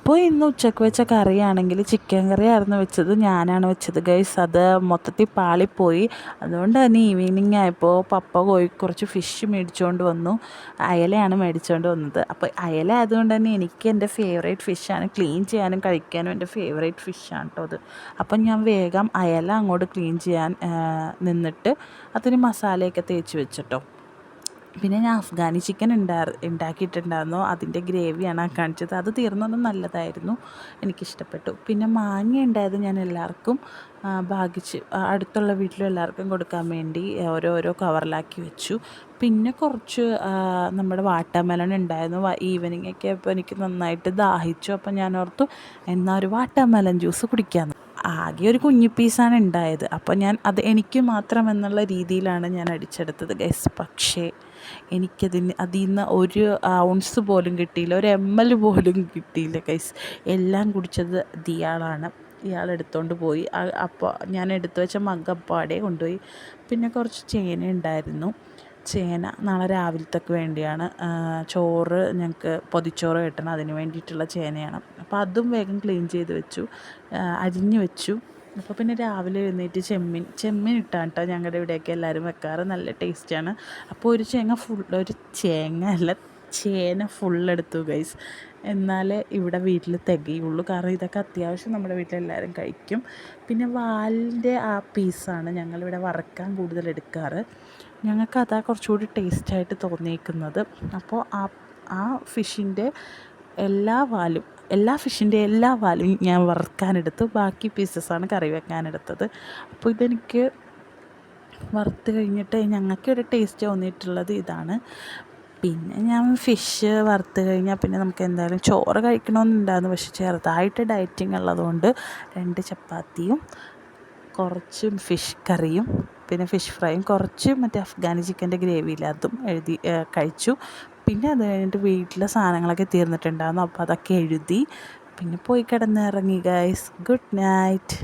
അപ്പോൾ ഇന്ന് ഉച്ചക്ക് വെച്ച കറിയാണെങ്കിൽ ചിക്കൻ കറിയായിരുന്നു വെച്ചത്, ഞാനാണ് വെച്ചത് ഗൈസ്. അത് മൊത്തത്തിൽ പാളിപ്പോയി. അതുകൊണ്ട് തന്നെ ഈവനിങ് ആയപ്പോൾ പപ്പ കുറച്ച് ഫിഷ് മേടിച്ചുകൊണ്ട് വന്നു. അയലയാണ് മേടിച്ചുകൊണ്ട് വന്നത്. അപ്പോൾ അയല ആയതുകൊണ്ട് തന്നെ എനിക്ക് എൻ്റെ ഫേവറേറ്റ് ഫിഷാണ്. ക്ലീൻ ചെയ്യാനും കഴിക്കാനും എൻ്റെ ഫേവറേറ്റ് ഫിഷാണ് കേട്ടോ അത്. അപ്പം ഞാൻ വേഗം അയല അങ്ങോട്ട് ക്ലീൻ ചെയ്യാൻ നിന്നിട്ട് അതിന് മസാലയൊക്കെ തേച്ച് വെച്ചിട്ടോ. പിന്നെ ഞാൻ അഫ്ഗാനി ചിക്കൻ ഉണ്ടാക്കിയിട്ടുണ്ടായിരുന്നു. അതിൻ്റെ ഗ്രേവിയാണ് കാണിച്ചത്. അത് തീർന്നൊന്നും നല്ലതായിരുന്നു, എനിക്കിഷ്ടപ്പെട്ടു. പിന്നെ മാങ്ങ ഉണ്ടായത് ഞാൻ എല്ലാവർക്കും ഭാഗിച്ച് അടുത്തുള്ള വീട്ടിലും എല്ലാവർക്കും കൊടുക്കാൻ വേണ്ടി ഓരോരോ കവറിലാക്കി വെച്ചു. പിന്നെ കുറച്ച് നമ്മുടെ വാട്ടർമെലൺ ഉണ്ടായിരുന്നു. ഈവനിങ് ഒക്കെ ആയപ്പോൾ എനിക്ക് നന്നായിട്ട് ദാഹിച്ചു. അപ്പം ഞാൻ ഓർത്തു എന്നാൽ ഒരു വാട്ടർമെലൺ ജ്യൂസ് കുടിക്കാമെന്ന്. ആകെ ഒരു കുഞ്ഞു പീസാണ് ഉണ്ടായത്. അപ്പോൾ ഞാൻ അത് എനിക്ക് മാത്രം എന്നുള്ള രീതിയിലാണ് ഞാൻ അടിച്ചെടുത്തത് ഗൈസ്. പക്ഷേ അതിൽ നിന്ന് ഒരു ഔൺസ് പോലും കിട്ടിയില്ല, ഒരു ml പോലും കിട്ടിയില്ല ഗൈസ്. എല്ലാം കുടിച്ചത് ഇയാളാണ്. ഇയാൾ എടുത്തുകൊണ്ട് പോയി. അപ്പോൾ ഞാൻ എടുത്തു വെച്ച മഗ് അപ്പാടെ കൊണ്ടുപോയി. പിന്നെ കുറച്ച് ചേന ഉണ്ടായിരുന്നു. ചേന നാളെ രാവിലത്തേക്ക് വേണ്ടിയാണ്. ചോറ് ഞങ്ങൾക്ക് പൊതിച്ചോറ് കിട്ടണം, അതിന് വേണ്ടിയിട്ടുള്ള ചേനയാണ്. അപ്പോൾ അതും വേഗം ക്ലീൻ ചെയ്ത് വെച്ചു, അരിഞ്ഞു വെച്ചു. അപ്പോൾ പിന്നെ രാവിലെ എഴുന്നേറ്റ് ചെമ്മീൻ ഇട്ടാണ് കേട്ടോ ഞങ്ങളുടെ ഇവിടെയൊക്കെ എല്ലാവരും വെക്കാറ്. നല്ല ടേസ്റ്റാണ്. അപ്പോൾ ഒരു ചേന ഫുള്ളെടുത്തു ഗൈസ്. എന്നാലേ ഇവിടെ വീട്ടിൽ തികയുള്ളൂ. കാരണം ഇതൊക്കെ അത്യാവശ്യം നമ്മുടെ വീട്ടിലെല്ലാവരും കഴിക്കും. പിന്നെ വാലിൻ്റെ ആ പീസാണ് ഞങ്ങളിവിടെ വറക്കാൻ കൂടുതൽ എടുക്കാറ്. ഞങ്ങൾക്ക് അതാ കുറച്ചുകൂടി ടേസ്റ്റായിട്ട് തോന്നിയിരിക്കുന്നത്. അപ്പോൾ ആ ഫിഷിൻ്റെ എല്ലാ ഫിഷിൻ്റെ എല്ലാ വാലും ഞാൻ വറുക്കാനെടുത്തു. ബാക്കി പീസസാണ് കറി വെക്കാനെടുത്തത്. അപ്പോൾ ഇതെനിക്ക് വറുത്ത് കഴിഞ്ഞിട്ട് ഞങ്ങൾക്ക് ഒരു ടേസ്റ്റ് തോന്നിയിട്ടുള്ളത് ഇതാണ്. പിന്നെ ഞാൻ ഫിഷ് വറുത്ത് കഴിഞ്ഞാൽ പിന്നെ നമുക്ക് എന്തായാലും ചോറ് കഴിക്കണമെന്നുണ്ടായിരുന്നു. പക്ഷെ ചെറുതായിട്ട് ഡയറ്റിങ് ഉള്ളതുകൊണ്ട് 2 ചപ്പാത്തിയും കുറച്ച് ഫിഷ് കറിയും പിന്നെ ഫിഷ് ഫ്രൈയും കുറച്ച് മറ്റേ അഫ്ഗാനി ചിക്കൻ്റെ ഗ്രേവിയിൽ അതും കഴിച്ചു. പിന്നെ അത് കഴിഞ്ഞിട്ട് വീട്ടിലെ സാധനങ്ങളൊക്കെ തീർന്നിട്ടുണ്ടായിരുന്നു. അപ്പോൾ അതൊക്കെ എഴുതി പിന്നെ പോയി കിടന്നിറങ്ങി ഗൈസ്. Good night.